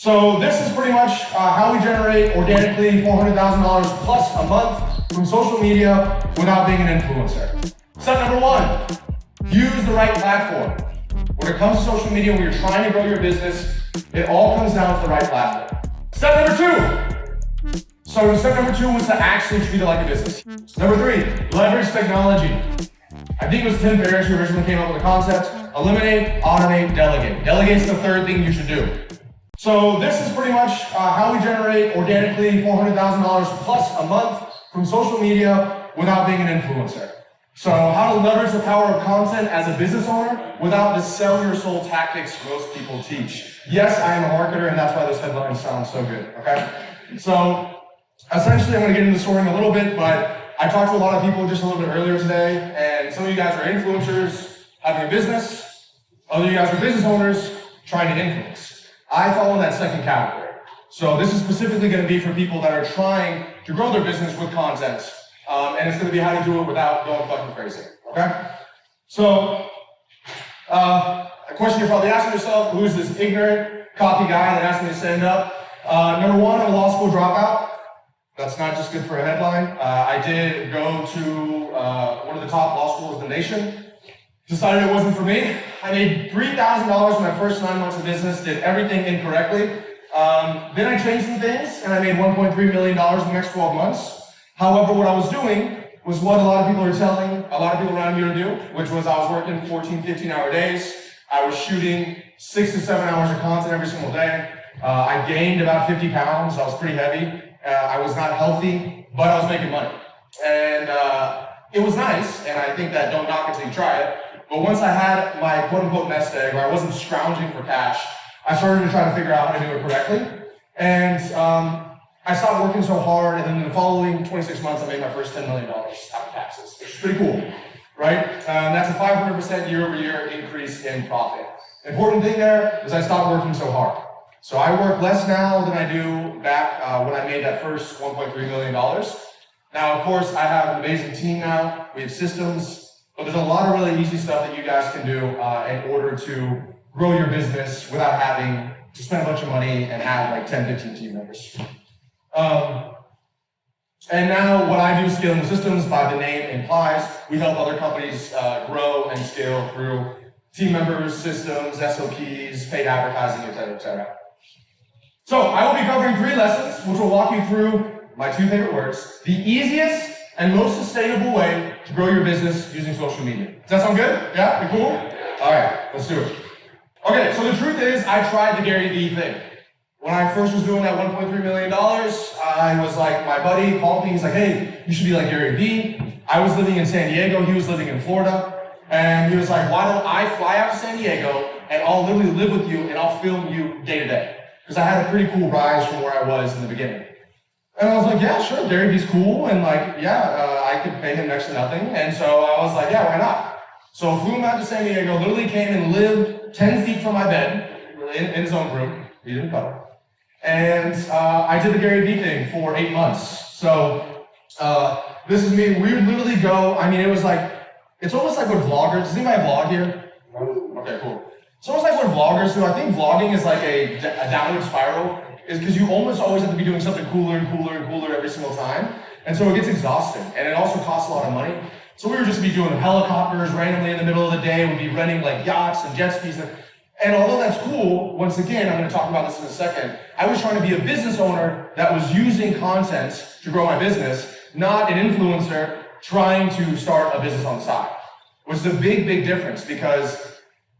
So this is pretty much how we generate organically $400,000 plus a month from social media without being an influencer. Step number one, use the right platform. When it comes to social media, when you're trying to grow your business, it all comes down to the right platform. Step number two. So step number two was to actually treat it like a business. Number three, leverage technology. I think it was Tim Ferriss who originally came up with the concept. Eliminate, automate, delegate. Delegate's the third thing you should do. So this is pretty much how we generate organically $400,000 plus a month from social media without being an influencer. So how to leverage the power of content as a business owner without the sell your soul tactics most people teach. Yes, I am a marketer, and that's why those headlines sound so good, okay? So essentially, I'm gonna get into the story in a little bit, but I talked to a lot of people just a little bit earlier today, and some of you guys are influencers having a business, other of you guys are business owners trying to influence. I fall in that second category. So this is specifically gonna be for people that are trying to grow their business with content, and it's gonna be how to do it without going fucking crazy, okay? So, a question you're probably asking yourself, who is this ignorant, cocky guy that asked me to stand up? Number one, I'm a law school dropout. That's not just good for a headline. I did go to one of the top law schools in the nation. Decided it wasn't for me. I made $3,000 in my first 9 months of business, did everything incorrectly. Then I changed some things, and I made $1.3 million in the next 12 months. However, what I was doing was what a lot of people are telling a lot of people around me to do, which was I was working 14, 15-hour days. I was shooting 6 to 7 hours of content every single day. I gained about 50 pounds. I was pretty heavy. I was not healthy, but I was making money. And it was nice, and I think that don't knock it till you try it. But once I had my quote-unquote nest egg, where I wasn't scrounging for cash, I started to try to figure out how to do it correctly. And I stopped working so hard, and then in the following 26 months, I made my first $10 million after taxes, which is pretty cool, right? That's a 500% year-over-year increase in profit. The important thing there is I stopped working so hard. So I work less now than I do back when I made that first $1.3 million. Now, of course, I have an amazing team now. We have systems. But there's a lot of really easy stuff that you guys can do in order to grow your business without having to spend a bunch of money and have like 10, 15 team members. And now what I do, scaling the systems, by the name implies, we help other companies grow and scale through team members, systems, SOPs, paid advertising, et cetera, et cetera. So I will be covering 3 lessons, which will walk you through my 2 favorite words, the easiest and most sustainable way to grow your business using social media. Does that sound good? Yeah? You cool? All right, let's do it. Okay, so the truth is, I tried the Gary Vee thing. When I first was doing that $1.3 million, I was like, my buddy called me, he's like, hey, you should be like Gary Vee. I was living in San Diego, he was living in Florida, and he was like, why don't I fly out to San Diego and I'll literally live with you and I'll film you day to day. Because I had a pretty cool rise from where I was in the beginning. And I was like, yeah, sure, Gary Vee's cool, and like, yeah, I could pay him next to nothing. And so I was like, yeah, why not? So I flew him out to San Diego, literally came and lived 10 feet from my bed, in his own room. He didn't cover. And I did the Gary Vee thing for 8 months. So this is me. We would literally go, I mean, it was like, it's almost like what vloggers, does anybody vlog here? Okay, cool. It's almost like what vloggers do. I think vlogging is like a downward spiral, is because you almost always have to be doing something cooler and cooler and cooler every single time. And so it gets exhausting, and it also costs a lot of money. So we would just be doing helicopters randomly in the middle of the day. We'd be renting like yachts and jet skis. And although that's cool, once again, I'm gonna talk about this in a second, I was trying to be a business owner that was using content to grow my business, not an influencer trying to start a business on the side. Which is a big, big difference, because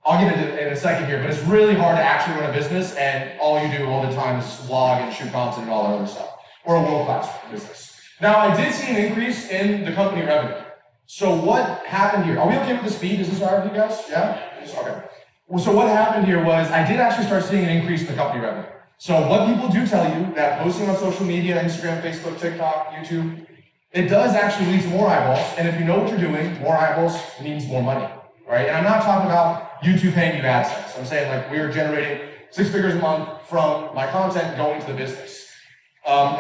I'll get into it in a second here, but it's really hard to actually run a business and all you do all the time is vlog and shoot content and all that other stuff. Or a world-class business. Now, I did see an increase in the company revenue. So what happened here? Are we okay with the speed? Is this all right with you guys? Yeah? Okay. Well, so what happened here was I did actually start seeing an increase in the company revenue. So what people do tell you, that posting on social media, Instagram, Facebook, TikTok, YouTube, it does actually lead to more eyeballs. And if you know what you're doing, more eyeballs means more money. Right? And I'm not talking about YouTube paying you AdSense. I'm saying like we're generating 6 figures a month from my content going to the business. I'm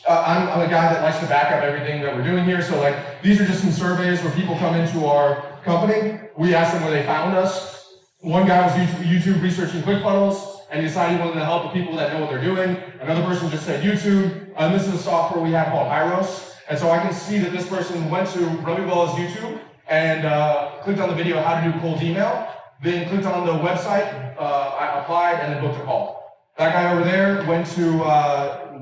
a guy that likes to back up everything that we're doing here. So like these are just some surveys where people come into our company. We ask them where they found us. One guy was YouTube researching ClickFunnels. and you decided you wanted to help the people that know what they're doing. Another person just said YouTube, and this is a software we have called Hyros. And so I can see that this person went to Robbie Bella's YouTube and clicked on the video how to do cold email, then clicked on the website, I applied, and then booked a call. That guy over there went to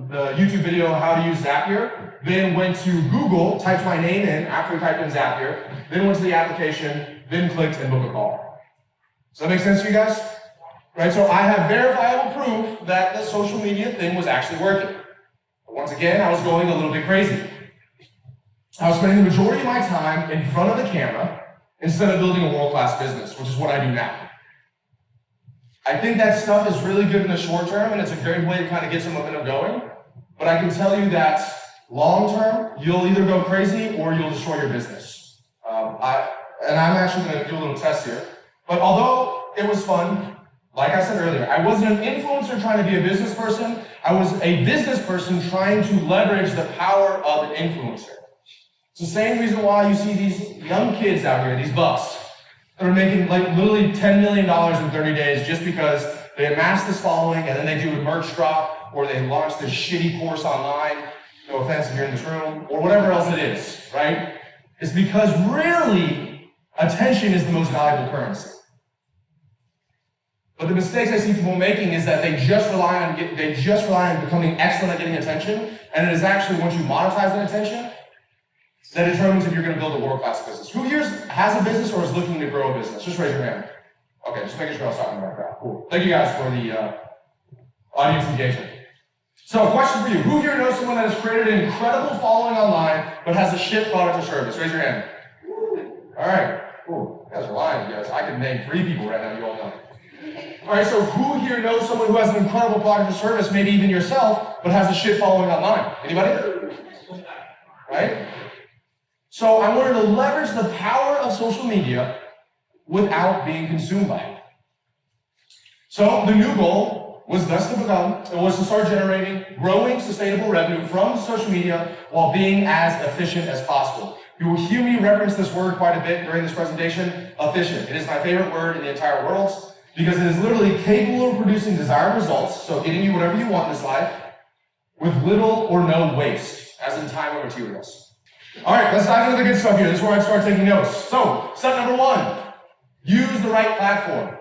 the YouTube video how to use Zapier, then went to Google, typed my name in after he typed in Zapier, then went to the application, then clicked and booked a call. Does that make sense to you guys? Right, so I have verifiable proof that the social media thing was actually working. But once again, I was going a little bit crazy. I was spending the majority of my time in front of the camera instead of building a world-class business, which is what I do now. I think that stuff is really good in the short term, and it's a great way to kind of get some momentum going. But I can tell you that long term, you'll either go crazy or you'll destroy your business. I'm actually going to do a little test here. But although it was fun, like I said earlier, I wasn't an influencer trying to be a business person. I was a business person trying to leverage the power of an influencer. It's the same reason why you see these young kids out here, these bucks, that are making like literally $10 million in 30 days just because they amass this following and then they do a merch drop or they launch this shitty course online, no offense if you're in this room, or whatever else it is, right? It's because really, attention is the most valuable currency. But the mistakes I see people making is that they just rely on becoming excellent at getting attention, and it is actually once you monetize that attention, that determines if you're going to build a world-class business. Who here has a business or is looking to grow a business? Just raise your hand. Okay, just making sure I was talking about that. Cool. Thank you guys for the audience engagement. So, a question for you. Who here knows someone that has created an incredible following online but has a shit product or service? Raise your hand. All right. Cool. You guys are lying, you guys. I can name 3 people right now, you all know. All right, so who here knows someone who has an incredible product or service, maybe even yourself, but has a shit following online? Anybody? Right? So I wanted to leverage the power of social media without being consumed by it. So the new goal was thus to start generating growing sustainable revenue from social media while being as efficient as possible. You will hear me reference this word quite a bit during this presentation, efficient. It is my favorite word in the entire world because it is literally capable of producing desired results, so getting you whatever you want in this life, with little or no waste, as in time or materials. All right, let's dive into the good stuff here. This is where I start taking notes. So, step number 1, use the right platform.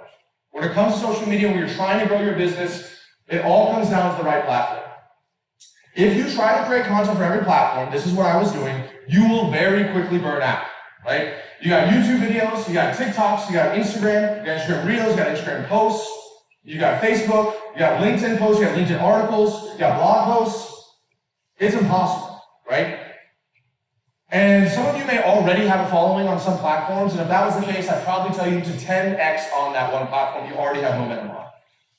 When it comes to social media, when you're trying to grow your business, it all comes down to the right platform. If you try to create content for every platform, this is what I was doing, you will very quickly burn out, right? You got YouTube videos, you got TikToks, you got Instagram, you got Instagram Reels, you got Instagram posts, you got Facebook, you got LinkedIn posts, you got LinkedIn articles, you got blog posts. It's impossible, right? And some of you may already have a following on some platforms, and if that was the case, I'd probably tell you to 10x on that one platform you already have momentum on.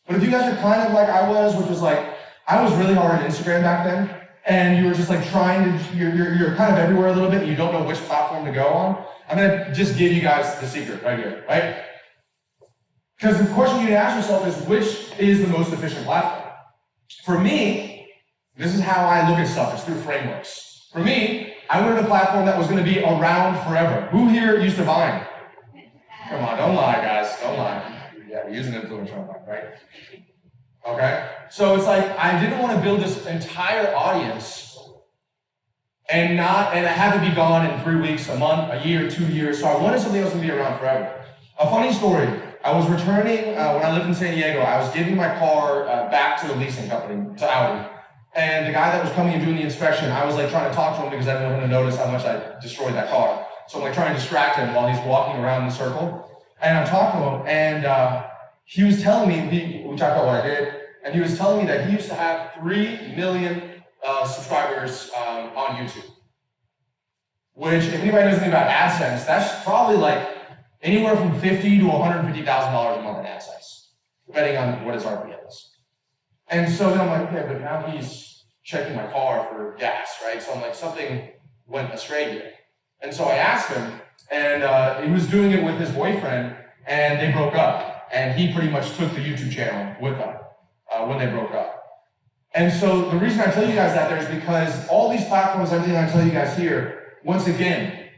But if you guys are kind of like I was, which was like, I was really hard at Instagram back then, and you were just like you're kind of everywhere a little bit, and you don't know which platform to go on, I'm gonna just give you guys the secret right here, right? Because the question you need to ask yourself is, which is the most efficient platform? For me, this is how I look at stuff, it's through frameworks. For me, I wanted a platform that was going to be around forever. Who here used to Vine? Come on, don't lie, guys. Don't lie. Yeah, we use an influencer on Vine, right? Okay? So it's like, I didn't want to build this entire audience and it had to be gone in 3 weeks, a month, a year, 2 years. So I wanted something else to be around forever. A funny story. I was returning, when I lived in San Diego, I was giving my car back to the leasing company, to Audi. And the guy that was coming and doing the inspection, I was like trying to talk to him because I didn't want him to notice how much I destroyed that car. So I'm like trying to distract him while he's walking around in the circle. And I'm talking to him, and he was telling me, we talked about what I did, and he was telling me that he used to have 3 million subscribers on YouTube. Which, if anybody knows anything about AdSense, that's probably like anywhere from $50,000 to $150,000 a month in AdSense, depending on what his RPM is. And so then I'm like, okay, but now he's checking my car for gas, right? So I'm like, something went astray here. And so I asked him, and he was doing it with his boyfriend, and they broke up. And he pretty much took the YouTube channel with them when they broke up. And so the reason I tell you guys that there is because all these platforms, everything I tell you guys here, once again,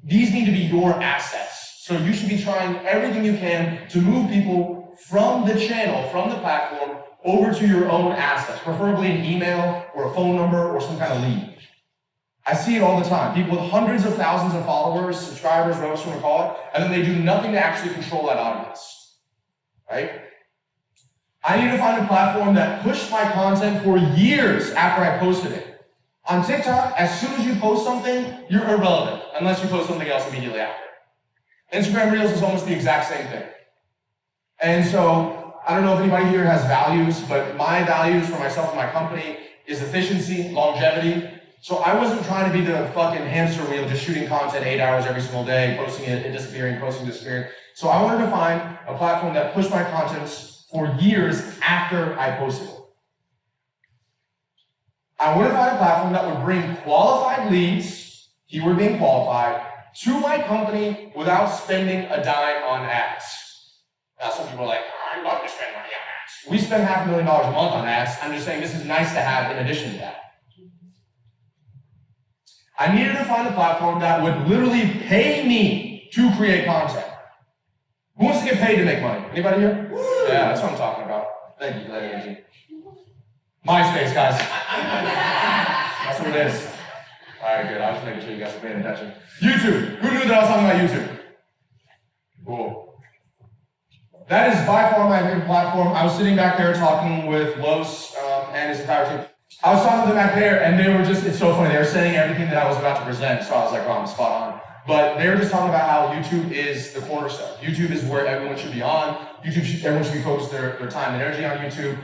these need to be your assets. So you should be trying everything you can to move people from the channel, from the platform, over to your own assets, preferably an email or a phone number or some kind of lead. I see it all the time. People with hundreds of thousands of followers, subscribers, whatever you want to call it, and then they do nothing to actually control that audience, right? I need to find a platform that pushed my content for years after I posted it. On TikTok, as soon as you post something, you're irrelevant, unless you post something else immediately after. Instagram Reels is almost the exact same thing. And so, I don't know if anybody here has values, but my values for myself and my company is efficiency, longevity. So I wasn't trying to be the fucking hamster wheel, just shooting content 8 hours every single day, posting it and disappearing, posting, disappearing. So I wanted to find a platform that pushed my content for years after I posted it. I wanted to find a platform that would bring qualified leads, keyword being qualified, to my company without spending a dime on ads. Now some people are like, oh, I love to spend money on ads. We spend $500,000 a month on ads. I'm just saying this is nice to have in addition to that. I needed to find a platform that would literally pay me to create content. Who wants to get paid to make money? Anybody here? Woo! Yeah, that's what I'm talking about. Thank you for that energy. MySpace, guys. That's what it is. All right, good. I was just making sure you guys are paying attention. YouTube. Who knew that I was talking about YouTube? Cool. That is by far my favorite platform. I was sitting back there talking with Los and his entire team. I was talking to them back there, and they were just, it's so funny. They were saying everything that I was about to present, so I was like, oh, I'm spot on. But they were just talking about how YouTube is the cornerstone. YouTube is where everyone should be on. Everyone should be focused their time and energy on YouTube.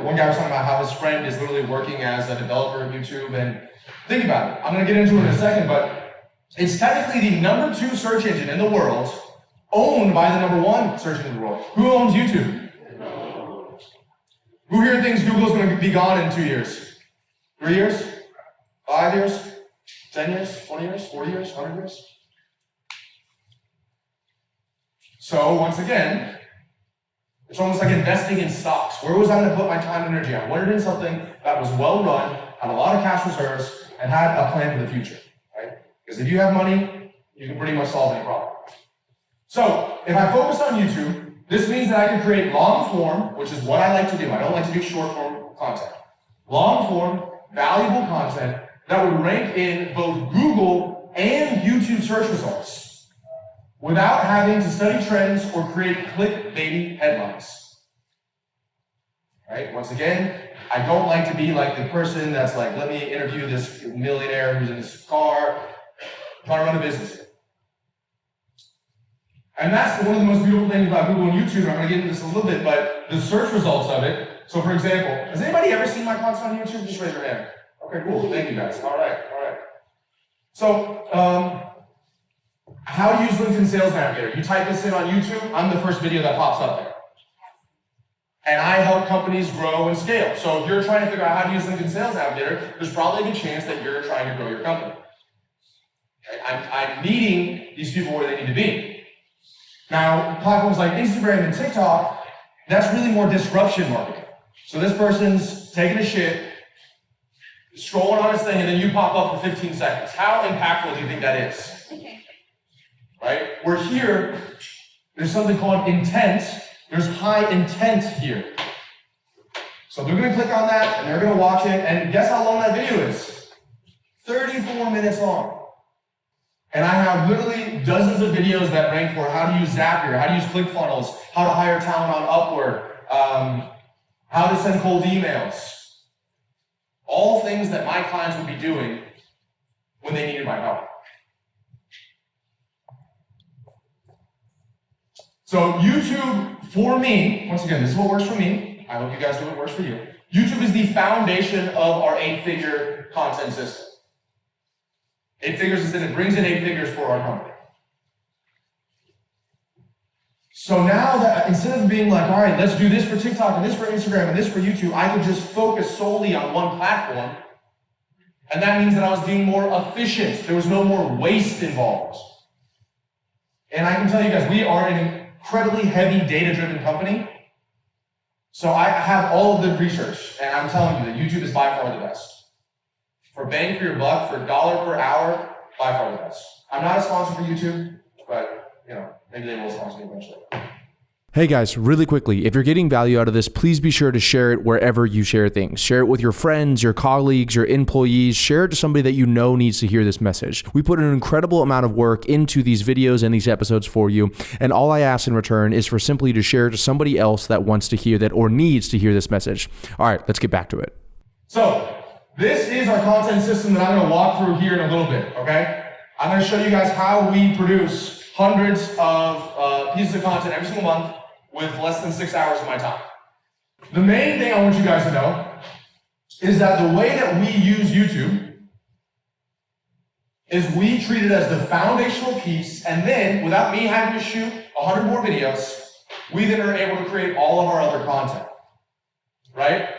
One guy was talking about how his friend is literally working as a developer of YouTube. And think about it. I'm going to get into it in a second, but it's technically the #2 search engine in the world, owned by the #1 search engine in the world. Who owns YouTube? Who here thinks Google's going to be gone in 2 years? 3 years? 5 years? 10 years? 20 years? 40 years? 100 years? So, once again, it's almost like investing in stocks. Where was I going to put my time and energy? I wanted in something that was well run, had a lot of cash reserves, and had a plan for the future, right? Because if you have money, you can pretty much solve any problem. So, if I focus on YouTube, this means that I can create long form, which is what I like to do. I don't like to do short form content. Long form, valuable content that would rank in both Google and YouTube search results without having to study trends or create clickbaity headlines. Right? Once again, I don't like to be like the person that's like, let me interview this millionaire who's in his car, trying to run a business. And that's one of the most beautiful things about Google and YouTube, and I'm going to get into this a little bit, but the search results of it. So for example, has anybody ever seen my content on YouTube? Just raise your hand. Okay, cool. Thank you guys. All right. So, how to use LinkedIn Sales Navigator. You type this in on YouTube, I'm the first video that pops up there. And I help companies grow and scale. So if you're trying to figure out how to use LinkedIn Sales Navigator, there's probably a good chance that you're trying to grow your company. Okay? I'm meeting these people where they need to be. Now, platforms like Instagram and TikTok, that's really more disruption marketing. So this person's taking a shit, scrolling on his thing, and then you pop up for 15 seconds. How impactful do you think that is? Right? We're here, there's something called intent. There's high intent here. So they're gonna click on that, and they're gonna watch it, and guess how long that video is? 34 minutes long. And I have literally dozens of videos that rank for how to use Zapier, how to use ClickFunnels, how to hire talent on Upwork, how to send cold emails. All things that my clients would be doing when they needed my help. So YouTube, for me, once again, this is what works for me. I hope you guys do what works for you. YouTube is the foundation of our 8-figure content system. 8 figures is in it, brings in 8 figures for our company. So now that instead of being like, all right, let's do this for TikTok and this for Instagram and this for YouTube, I could just focus solely on one platform. And that means that I was being more efficient. There was no more waste involved. And I can tell you guys, we are an incredibly heavy data-driven company. So I have all of the research, and I'm telling you that YouTube is by far the best. For bang for your buck, for $1 per hour, by far the best. I'm not a sponsor for YouTube, but maybe they will sponsor me eventually. Hey guys, really quickly, if you're getting value out of this, please be sure to share it wherever you share things. Share it with your friends, your colleagues, your employees. Share it to somebody that you know needs to hear this message. We put an incredible amount of work into these videos and these episodes for you, and all I ask in return is for simply to share it to somebody else that wants to hear that or needs to hear this message. All right, let's get back to it. So, this is our content system that I'm going to walk through here in a little bit, okay? I'm going to show you guys how we produce hundreds of pieces of content every single month with less than 6 hours of my time. The main thing I want you guys to know is that the way that we use YouTube is we treat it as the foundational piece, and then, without me having to shoot 100 more videos, we then are able to create all of our other content, right?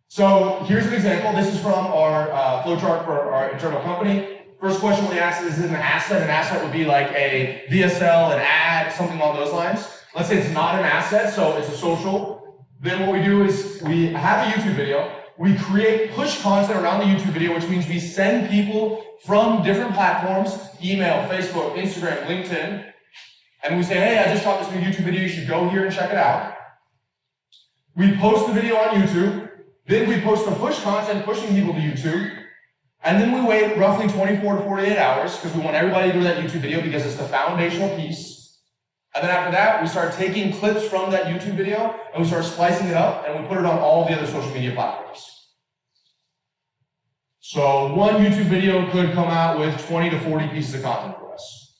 So here's an example. This is from our flowchart for our internal company. First question we asked is an asset. An asset would be like a VSL, an ad, something along those lines. Let's say it's not an asset, so it's a social. Then what we do is we have a YouTube video. We create push content around the YouTube video, which means we send people from different platforms, email, Facebook, Instagram, LinkedIn, and we say, hey, I just shot this new YouTube video. You should go here and check it out. We post the video on YouTube. Then we post the push content pushing people to YouTube. And then we wait roughly 24 to 48 hours because we want everybody to go to that YouTube video because it's the foundational piece. And then after that, we start taking clips from that YouTube video and we start splicing it up and we put it on all the other social media platforms. So one YouTube video could come out with 20 to 40 pieces of content for us.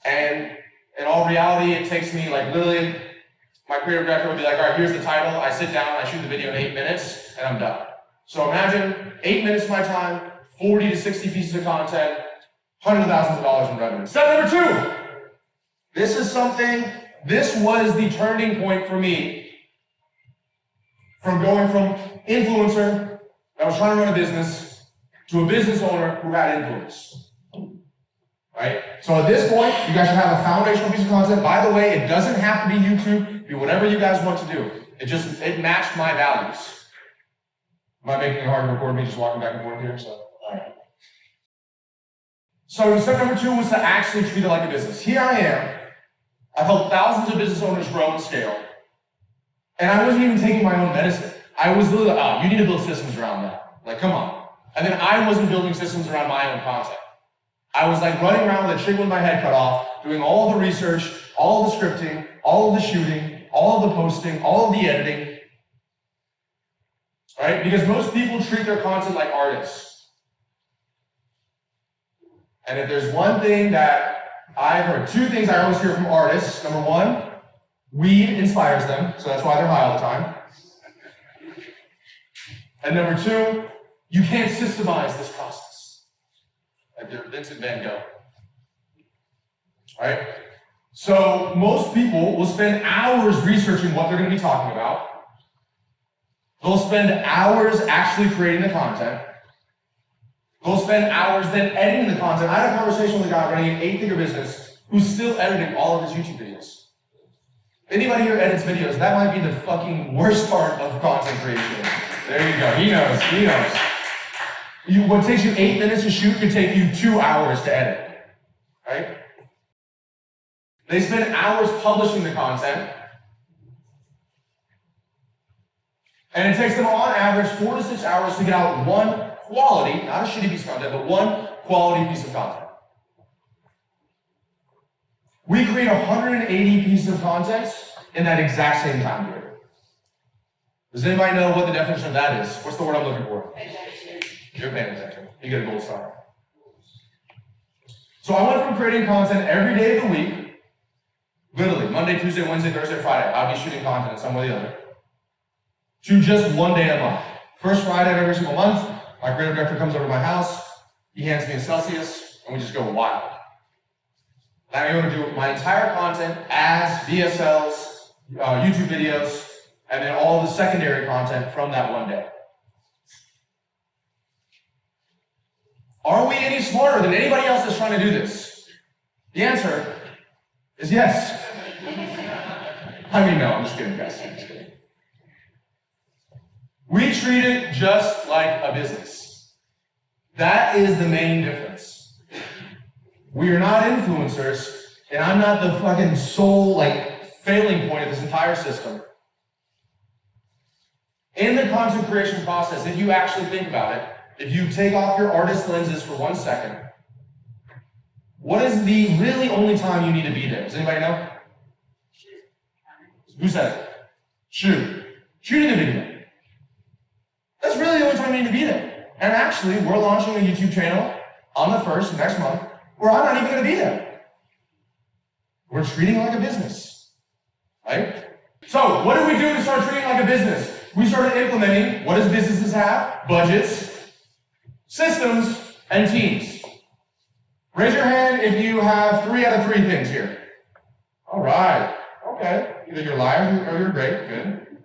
And in all reality, it takes me like literally, my creative director would be like, all right, here's the title. I sit down, I shoot the video in 8 minutes, and I'm done. So imagine 8 minutes of my time, 40 to 60 pieces of content, hundreds of thousands of dollars in revenue. Step number 2. This was the turning point for me from going from influencer that was trying to run a business to a business owner who had influence. Right? So at this point, you guys should have a foundational piece of content. By the way, it doesn't have to be YouTube. Do whatever you guys want to do. It matched my values. Am I making it hard to record me just walking back and forth here? So, all right. So step number 2 was to actually treat it like a business. Here I am. I've helped thousands of business owners grow and scale. And I wasn't even taking my own medicine. I was literally like, oh, you need to build systems around that. Like, come on. And then I wasn't building systems around my own content. I was like running around with a chicken with my head cut off, doing all the research, all the scripting, all of the shooting, all of the posting, all of the editing. Right? Because most people treat their content like artists. And if there's one thing that I've heard, 2 things I always hear from artists. Number 1, weed inspires them, so that's why they're high all the time. And number 2, you can't systemize this process. Like you're Vincent Van Gogh. Right? So most people will spend hours researching what they're going to be talking about. They'll spend hours actually creating the content. They'll spend hours then editing the content. I had a conversation with a guy running an 8-figure business who's still editing all of his YouTube videos. Anybody here edits videos, that might be the fucking worst part of content creation. There you go, he knows. What takes you 8 minutes to shoot could take you 2 hours to edit, right? They spend hours publishing the content, and it takes them on average 4 to 6 hours to get out one quality, not a shitty piece of content, but one quality piece of content. We create 180 pieces of content in that exact same time period. Does anybody know what the definition of that is? What's the word I'm looking for? You're paying attention. You get a gold star. So I went from creating content every day of the week, literally Monday, Tuesday, Wednesday, Thursday, Friday, I'll be shooting content in some way or the other, to just one day a month. First Friday of every single month, my creative director comes over to my house, he hands me a Celsius, and we just go wild. Now I'm going to do my entire content, ads, VSLs, YouTube videos, and then all the secondary content from that one day. Are we any smarter than anybody else that's trying to do this? The answer is yes. I mean, no, I'm just kidding, guys. I'm just kidding. We treat it just like a business. That is the main difference. We are not influencers and I'm not the fucking sole, like, failing point of this entire system. In the content creation process, if you actually think about it, if you take off your artist lenses for 1 second, what is the really only time you need to be there? Does anybody know? Who said it? Shoot. Shooting a video. That's really the only time you need to be there. And actually, we're launching a YouTube channel on the 1st, next month, where I'm not even going to be there. We're treating it like a business, right? So, what did we do to start treating it like a business? We started implementing, what does businesses have? Budgets, systems, and teams. Raise your hand if you have 3 out of 3 things here. All right, okay. Either you're lying or you're great, good.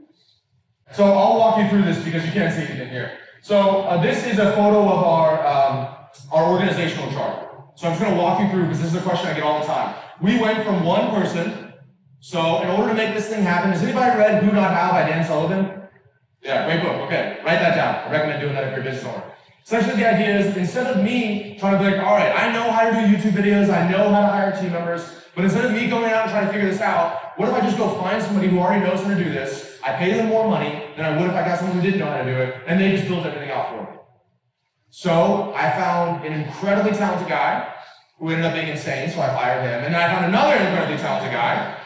So I'll walk you through this because you can't see anything here. So this is a photo of our organizational chart. So I'm just gonna walk you through because this is a question I get all the time. We went from 1 person, so in order to make this thing happen, has anybody read Who Not How by Dan Sullivan? Yeah, great book, okay, write that down. I recommend doing that if you're a business owner. Essentially the idea is, instead of me trying to be like, all right, I know how to do YouTube videos, I know how to hire team members, but instead of me going out and trying to figure this out, what if I just go find somebody who already knows how to do this, I pay them more money than I would if I got someone who didn't know how to do it, and they just built everything out for me. So I found an incredibly talented guy who ended up being insane, so I fired him, and then I found another incredibly talented guy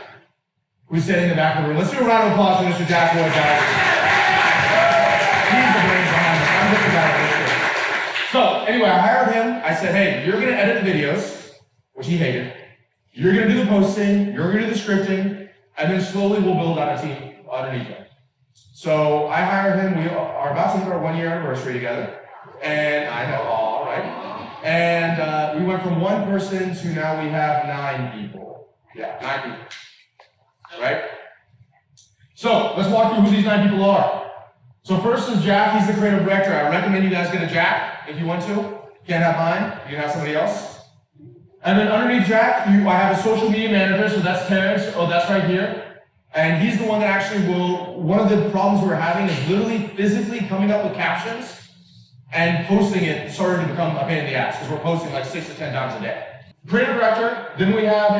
who's sitting in the back of the room. Let's do a round of applause for Mr. Jack Boyd, guys. He's the brains behind this. I'm just the guy right here. So anyway, I hired him. I said, hey, you're gonna edit the videos, which he hated. You're gonna do the posting, you're gonna do the scripting, and then slowly we'll build out a team underneath him. So I hired him. We are about to hit our 1-year anniversary together. And I know, all right. And we went from 1 person to now we have 9 people. Yeah, 9 people. Right? So let's walk through who these 9 people are. So first is Jack. He's the creative director. I recommend you guys get a Jack if you want to. Can't have mine. You can have somebody else. And then underneath Jack, I have a social media manager. So that's Terrence. Oh, that's right here. And he's the one that actually will. One of the problems we're having is literally physically coming up with captions and posting it started to become a pain in the ass because we're posting like 6 to 10 times a day. Creative director. Then we have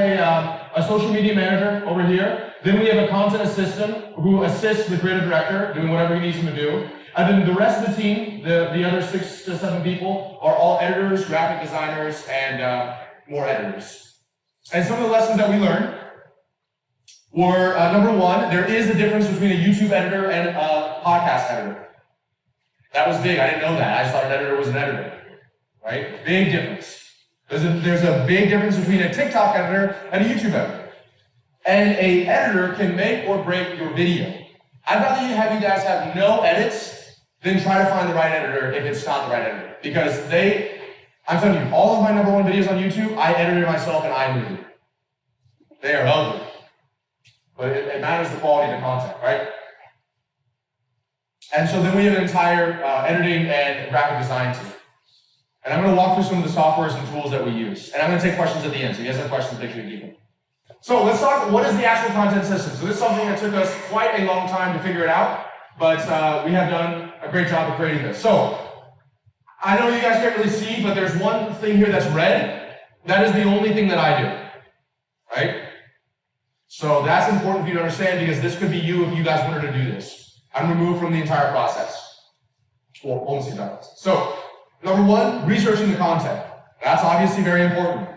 a social media manager over here. Then we have a content assistant who assists the creative director doing whatever he needs him to do. And then the rest of the team, the other 6 to 7 people, are all editors, graphic designers, and more editors. And some of the lessons that we learned were, number 1, there is a difference between a YouTube editor and a podcast editor. That was big. I didn't know that. I just thought an editor was an editor. Right? Big difference. There's a big difference between a TikTok editor and a YouTube editor. And an editor can make or break your video. I'd rather have you guys have no edits than try to find the right editor if it's not the right editor. Because I'm telling you, all of my number 1 videos on YouTube, I edited myself in iMovie. They are ugly. But it matters the quality of the content, right? And so then we have an entire editing and graphic design team. And I'm going to walk through some of the softwares and tools that we use. And I'm going to take questions at the end. So if you guys have questions, make sure you keep them. So let's talk, what is the actual content system? So this is something that took us quite a long time to figure it out, but we have done a great job of creating this. So I know you guys can't really see, but there's one thing here that's red. That is the only thing that I do, right? So that's important for you to understand because this could be you if you guys wanted to do this. I'm removed from the entire process. Well, almost the entire process. So number 1, researching the content. That's obviously very important.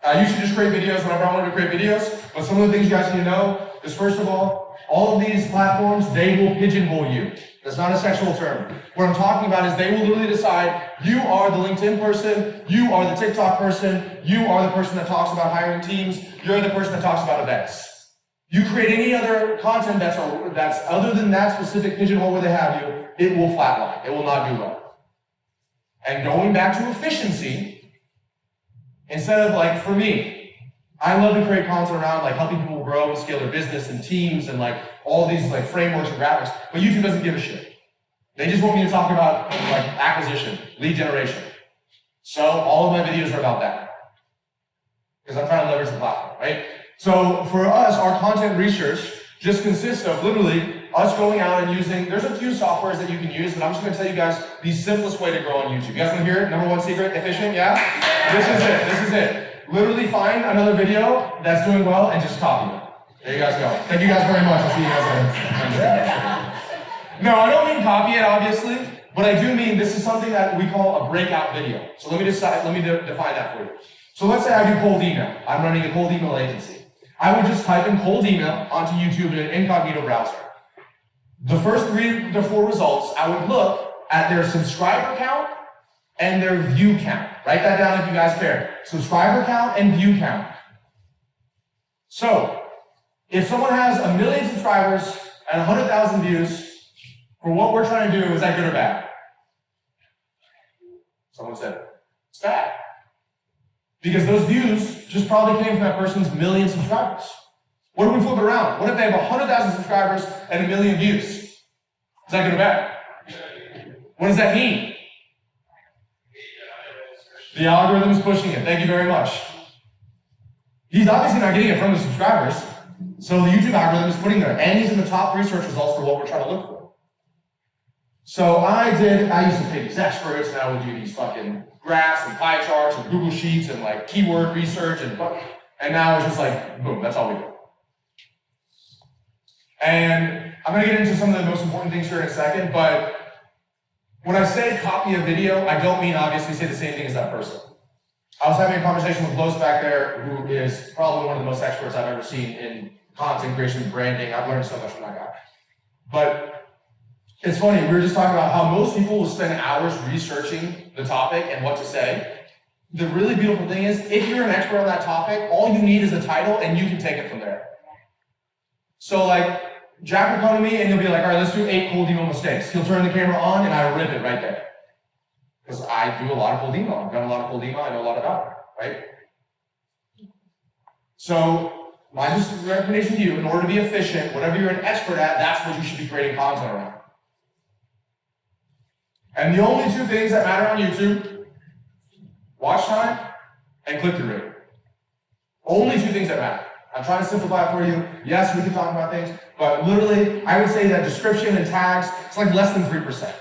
I used to just create videos whenever I wanted to create videos, but some of the things you guys need to know is, first of all of these platforms, they will pigeonhole you. That's not a sexual term. What I'm talking about is they will literally decide, you are the LinkedIn person, you are the TikTok person, you are the person that talks about hiring teams, you're the person that talks about events. You create any other content that's other than that specific pigeonhole where they have you, it will flatline. It will not do well. And going back to efficiency, instead of like, for me, I love to create content around like helping people grow and scale their business and teams and like all these like frameworks and graphics, but YouTube doesn't give a shit. They just want me to talk about like acquisition, lead generation. So all of my videos are about that. Because I'm trying to leverage the platform, right? So for us, our content research just consists of literally us going out and using, there's a few softwares that you can use, but I'm just going to tell you guys the simplest way to grow on YouTube. You guys want to hear it? Number 1 secret, efficient, yeah? This is it. literally find another video that's doing well and just copy it. There you guys go. Thank you guys very much. I'll see you guys later. No, I don't mean copy it, obviously, but I do mean this is something that we call a breakout video. So let me define that for you. So let's say I do cold email. I'm running a cold email agency. I would just type in cold email onto YouTube in an incognito browser. The first 3 to 4 results, I would look at their subscriber count and their view count. Write that down if you guys care. Subscriber count and view count. So, if someone has 1 million subscribers and 100,000 views, for what we're trying to do, is that good or bad? Someone said, it's bad. Because those views just probably came from that person's 1 million subscribers. What if we flip it around? What if they have 100,000 subscribers and 1 million views? Is that good or bad? What does that mean? The algorithm is pushing it. Thank you very much. He's obviously not getting it from the subscribers, so the YouTube algorithm is putting there, and he's in the top 3 search results for what we're trying to look for. So I used to pay these experts, and I would do these fucking graphs and pie charts and Google Sheets and like keyword research and now it's just like, boom, that's all we do. And I'm gonna get into some of the most important things here in a second, but when I say copy a video, I don't mean obviously say the same thing as that person. I was having a conversation with Los back there, who is probably one of the most experts I've ever seen in content creation, branding. I've learned so much from that guy. But it's funny, we were just talking about how most people will spend hours researching the topic and what to say. The really beautiful thing is, if you're an expert on that topic, all you need is a title and you can take it from there. So like, Jack will come to me and he'll be like, all right, let's do 8 cold email mistakes. He'll turn the camera on and I rip it right there. Because I do a lot of cold email. I've done a lot of cold email. I know a lot about it, right? So my just recommendation to you, in order to be efficient, whatever you're an expert at, that's what you should be creating content around. And the only 2 things that matter on YouTube, watch time and click-through rate. Only 2 things that matter. I'm trying to simplify it for you. Yes, we can talk about things, but literally, I would say that description and tags, it's like less than 3%.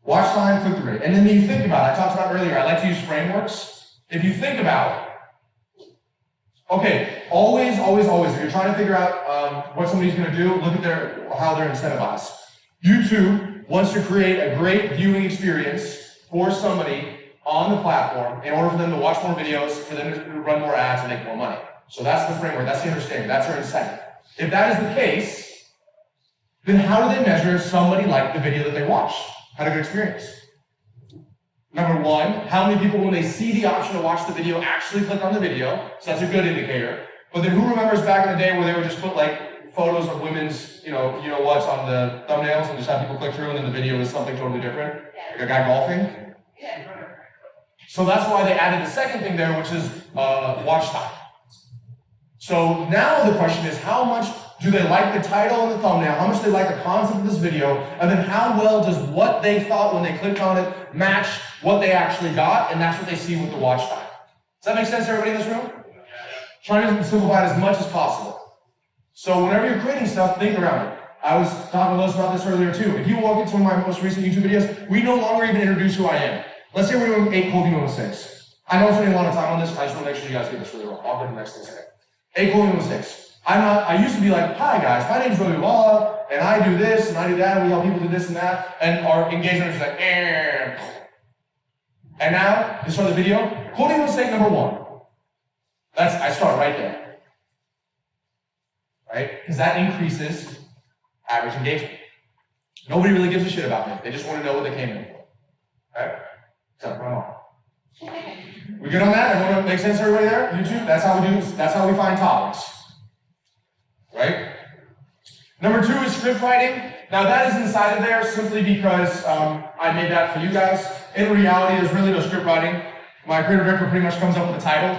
Watch time, click-through rate. And then you think about it, I talked about earlier, I like to use frameworks. If you think about, okay, always, if you're trying to figure out what somebody's gonna do, look at how they're incentivized. YouTube wants to create a great viewing experience for somebody on the platform in order for them to watch more videos, for them to run more ads and make more money. So that's the framework, that's the understanding, that's their incentive. If that is the case, then how do they measure if somebody liked the video that they watched, had a good experience? Number 1, how many people, when they see the option to watch the video, actually click on the video? So that's a good indicator. But then who remembers back in the day where they would just put like photos of women's, you know what's on the thumbnails and just have people click through and then the video is something totally different? Like a guy golfing? So that's why they added the second thing there, which is watch time. So now the question is, how much do they like the title and the thumbnail? How much do they like the concept of this video? And then how well does what they thought when they clicked on it match what they actually got? And that's what they see with the watch time. Does that make sense to everybody in this room? Trying to simplify it as much as possible. So whenever you're creating stuff, think around it. I was talking to Los about this earlier too. If you walk into one of my most recent YouTube videos, we no longer even introduce who I am. Let's say we're doing 8 cold email mistakes. I know I'm spending a lot of time on this, I just want to make sure you guys get this really well. I'll go to the next thing second. 8 cold email mistakes. I used to be like, hi guys, my name's Roby Walla, and I do this, and I do that, and we help people do this and that, and our engagement is like, eh. And now, to start the video, cold email mistake number 1. I start right there. Right? Because that increases average engagement. Nobody really gives a shit about me. They just want to know what they came in for. Right? Except for my mom. We good on that? Everyone make sense to everybody there? YouTube? That's how we find topics. Right? Number 2 is script writing. Now that is inside of there simply because I made that for you guys. In reality, there's really no script writing. My creative director pretty much comes up with a title,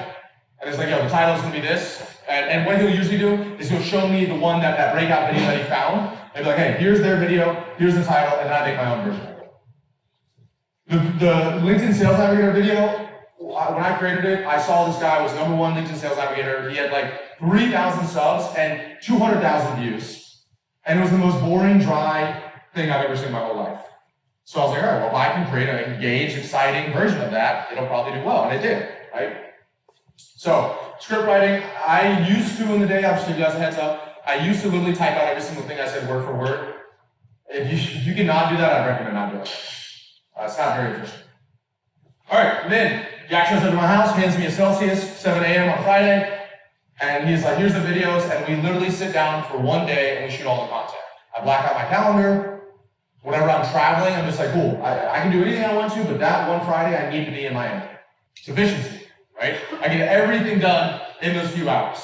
and it's like, yo, the title is gonna be this. And what he'll usually do is he'll show me the one that breakout video that he found, and be like, hey, here's their video, here's the title, and then I make my own version of it. The LinkedIn Sales Navigator video, when I created it, I saw this guy was #1 LinkedIn Sales Navigator. He had like 3,000 subs and 200,000 views. And it was the most boring, dry thing I've ever seen in my whole life. So I was like, all right, well, if I can create an engaged, exciting version of that, it'll probably do well. And it did, right? So, script writing, I used to in the day, I'll just give you guys a heads up, I used to literally type out every single thing I said word for word. If you cannot do that, I'd recommend not doing it. It's not very efficient. Alright, then, Jack shows up to my house, hands me a Celsius, 7 a.m. on Friday, and he's like, here's the videos, and we literally sit down for one day and we shoot all the content. I black out my calendar. Whenever I'm traveling, I'm just like, cool, I can do anything I want to, but that one Friday, I need to be in Miami. It's efficiency, right? I get everything done in those few hours.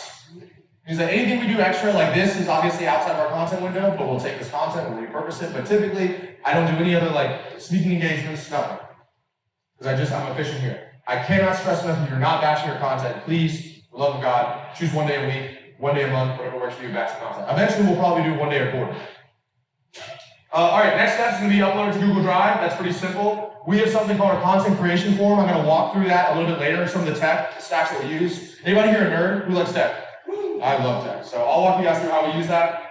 He's like, anything we do extra, like this is obviously outside of our content window, but we'll take this content, we'll repurpose it, but typically, I don't do any other like speaking engagements, nothing. Because I'm efficient here. I cannot stress enough, if you're not batching your content, please, for the love of God, choose one day a week, one day a month, whatever works for you, batch the content. Eventually, we'll probably do one day a quarter. Alright, next step is going to be uploaded to Google Drive. That's pretty simple. We have something called a content creation form. I'm going to walk through that a little bit later, some of the tech stacks that we use. Anybody here a nerd? Who likes tech? I love tech. So I'll walk you guys through how we use that.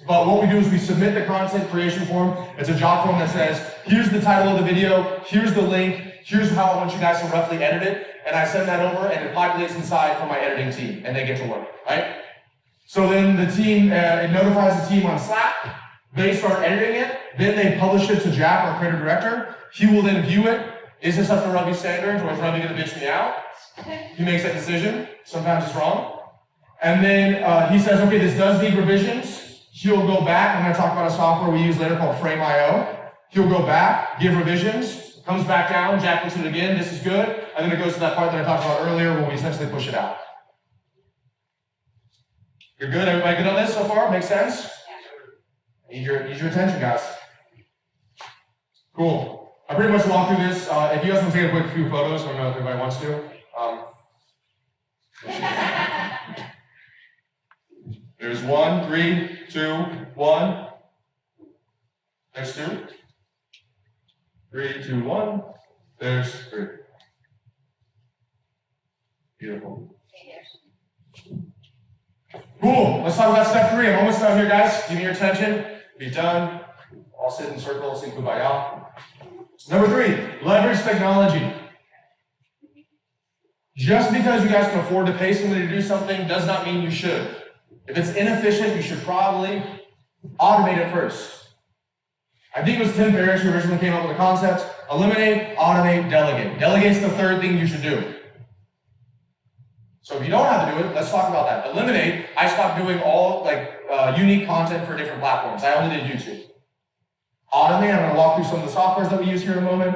But what we do is we submit the content creation form. It's a job form that says, here's the title of the video, here's the link, here's how I want you guys to roughly edit it, and I send that over and it populates inside for my editing team, and they get to work, right? So then the team, it notifies the team on Slack. They start editing it, then they publish it to Jack, our creative director. He will then view it. Is this up to Rugby standards, or is Rugby going to bitch me out? He makes that decision. Sometimes it's wrong. And then he says, okay, this does need revisions. He'll go back. I'm going to talk about a software we use later called Frame.io. He'll go back, give revisions, comes back down, Jack looks at it again, this is good, and then it goes to that part that I talked about earlier when we essentially push it out. You're good? Everybody good on this so far? Makes sense? Need your attention, guys. Cool. I pretty much walked through this. If you guys want to take a quick few photos, I don't know if anybody wants to. There's 1, 3, 2, 1. There's 2. 3, 2, 1. There's 3. Beautiful. Cool. Let's talk about step 3. I'm almost done here, guys. Give me your attention. Be done. All sit in circles. Say kumbaya. Number 3, leverage technology. Just because you guys can afford to pay somebody to do something does not mean you should. If it's inefficient, you should probably automate it first. I think it was Tim Ferriss who originally came up with the concept. Eliminate, automate, delegate. Delegate's the third thing you should do. So if you don't have to do it, let's talk about that. Eliminate, I stopped doing all unique content for different platforms. I only did YouTube. Automate, I'm going to walk through some of the softwares that we use here in a moment.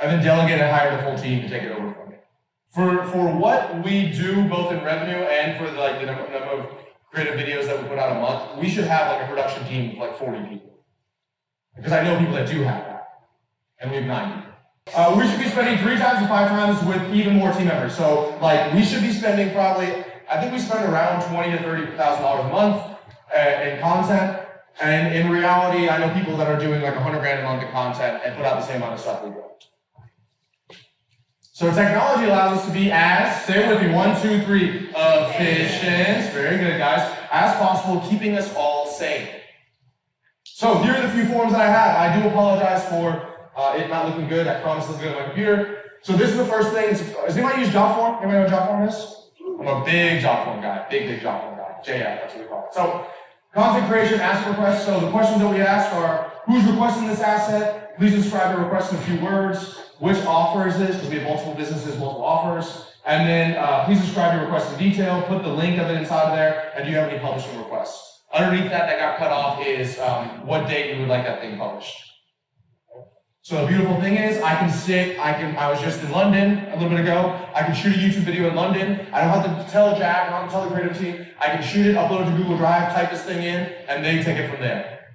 And then delegate and hire the full team to take it over from me. For what we do, both in revenue and for the number of creative videos that we put out a month, we should have a production team of like 40 people. Because I know people that do have that. And we have 90. We should be spending 3 times to 5 times with even more team members. So we should be spending probably, I think we spend around $20,000 to $30,000 a month in content. And in reality, I know people that are doing like $100,000 a month in content and put out the same amount of stuff we do. So technology allows us to be as, say it with me, 1, 2, 3, efficient, very good guys, as possible, keeping us all sane. So here are the few forms that I have. I do apologize for it not looking good. I promise it's good on my computer. So this is the first thing. Does anybody use Jotform? Anybody know what Jotform is? I'm a big Jotform guy. Big Jotform guy. JF, that's what we call it. So content creation, ask requests. So the questions that we ask are, who's requesting this asset? Please describe your request in a few words. Which offer is this? Because we have multiple businesses, multiple offers. And then please describe your request in detail. Put the link of it inside of there. And do you have any publishing requests? Underneath that got cut off is what date you would like that thing published. So the beautiful thing is, I was just in London a little bit ago. I can shoot a YouTube video in London. I don't have to tell Jack, I don't have to tell the creative team. I can shoot it, upload it to Google Drive, type this thing in, and they take it from there.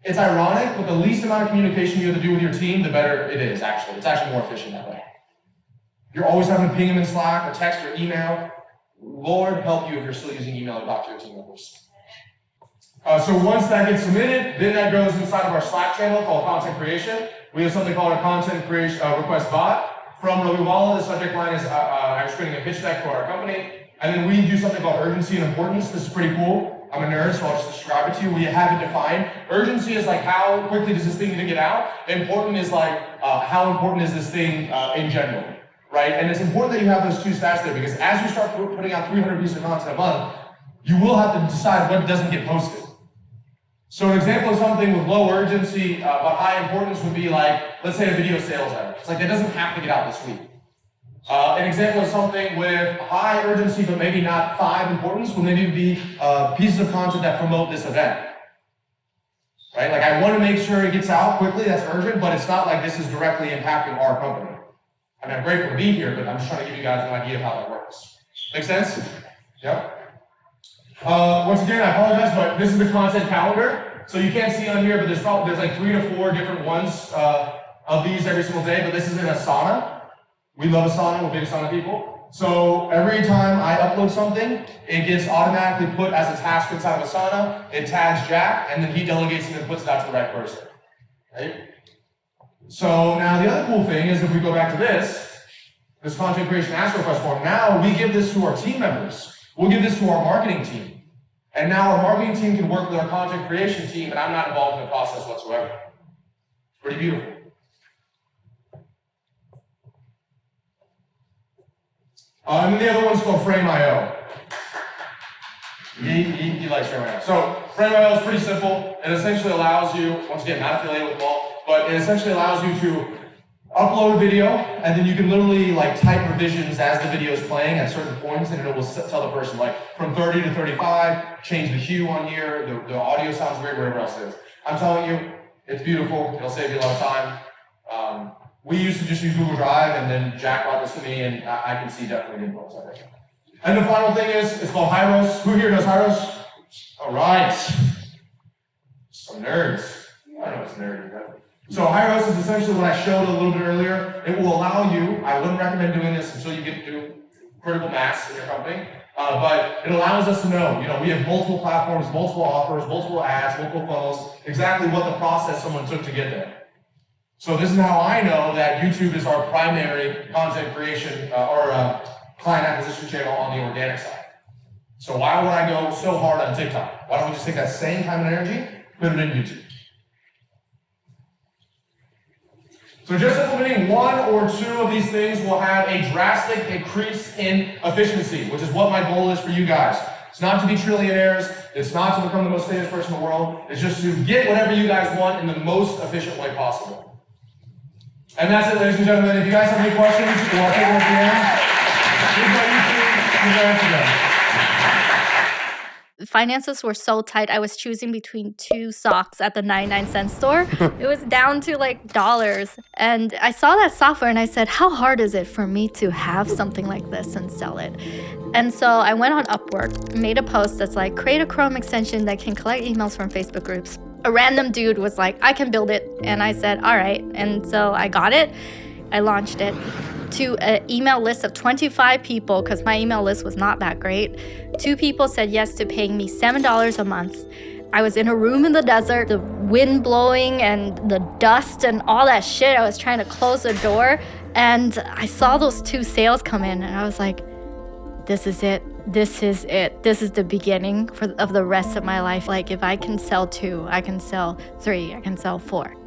It's ironic, but the least amount of communication you have to do with your team, the better it is, actually. It's actually more efficient that way. You're always having to ping them in Slack, or text, or email. Lord help you if you're still using email to talk to your team members. So once that gets submitted, then that goes inside of our Slack channel called Content Creation. We have something called a Content Creation Request Bot. From Robbie Walla, the subject line is I was creating a pitch deck for our company. And then we do something called urgency and importance. This is pretty cool. I'm a nerd, so I'll just describe it to you. We have it defined. Urgency is how quickly does this thing need to get out. Important is how important is this thing in general. right? And it's important that you have those two stats there because as you start putting out 300 pieces of content a month, you will have to decide what doesn't get posted. So an example of something with low urgency but high importance would be like, let's say a video sales effort. It's like that doesn't have to get out this week. An example of something with high urgency but maybe not 5 importance would maybe be pieces of content that promote this event. Right? Like I want to make sure it gets out quickly, that's urgent, but it's not like this is directly impacting our company. I mean, I'm grateful to be here, but I'm just trying to give you guys an idea of how that works. Make sense? Yep. Once again, I apologize, but this is the content calendar. So you can't see on here, but there's like 3 to 4 different ones of these every single day, but this is in Asana. We love Asana, we're big Asana people. So every time I upload something, it gets automatically put as a task inside of Asana, it tags Jack, and then he delegates it and puts it out to the right person. Right? So now the other cool thing is if we go back to this content creation ask request form, now we give this to our team members. We'll give this to our marketing team. And now our marketing team can work with our content creation team, and I'm not involved in the process whatsoever. It's pretty beautiful. And then the other one's called Frame.io. He likes Frame.io. So Frame.io is pretty simple. It essentially allows you, once again, not affiliated with them all, but it essentially allows you to upload a video, and then you can literally like type revisions as the video is playing at certain points, and it will tell the person like from 30 to 35, change the hue on here, the audio sounds great, whatever else it is. I'm telling you, it's beautiful. It'll save you a lot of time. We used to just use Google Drive, and then Jack brought this to me, and I can see definitely the influence of it. And the final thing is, it's called Hyros. Who here does Hyros? All right. Some nerds. I know it's nerdy, right? So Hyros is essentially what I showed a little bit earlier. It will allow you, I wouldn't recommend doing this until you get to critical mass in your company, but it allows us to know, we have multiple platforms, multiple offers, multiple ads, multiple funnels, exactly what the process someone took to get there. So this is how I know that YouTube is our primary content creation or client acquisition channel on the organic side. So why would I go so hard on TikTok? Why don't we just take that same time and energy, put it in YouTube? So just implementing 1 or 2 of these things will have a drastic increase in efficiency, which is what my goal is for you guys. It's not to be trillionaires. It's not to become the most famous person in the world. It's just to get whatever you guys want in the most efficient way possible. And that's it, ladies and gentlemen. If you guys have any questions, we'll take them at the end. Finances were so tight, I was choosing between 2 socks at the 99-cent store. It was down to like dollars. And I saw that software and I said, how hard is it for me to have something like this and sell it? And so I went on Upwork, made a post that's like, create a Chrome extension that can collect emails from Facebook groups. A random dude was like, I can build it. And I said, all right. And so I got it. I launched it to an email list of 25 people because my email list was not that great. 2 people said yes to paying me $7 a month. I was in a room in the desert, the wind blowing and the dust and all that shit. I was trying to close the door and I saw those 2 sales come in and I was like, this is it. This is it. This is the beginning of the rest of my life. Like if I can sell 2, I can sell 3, I can sell 4.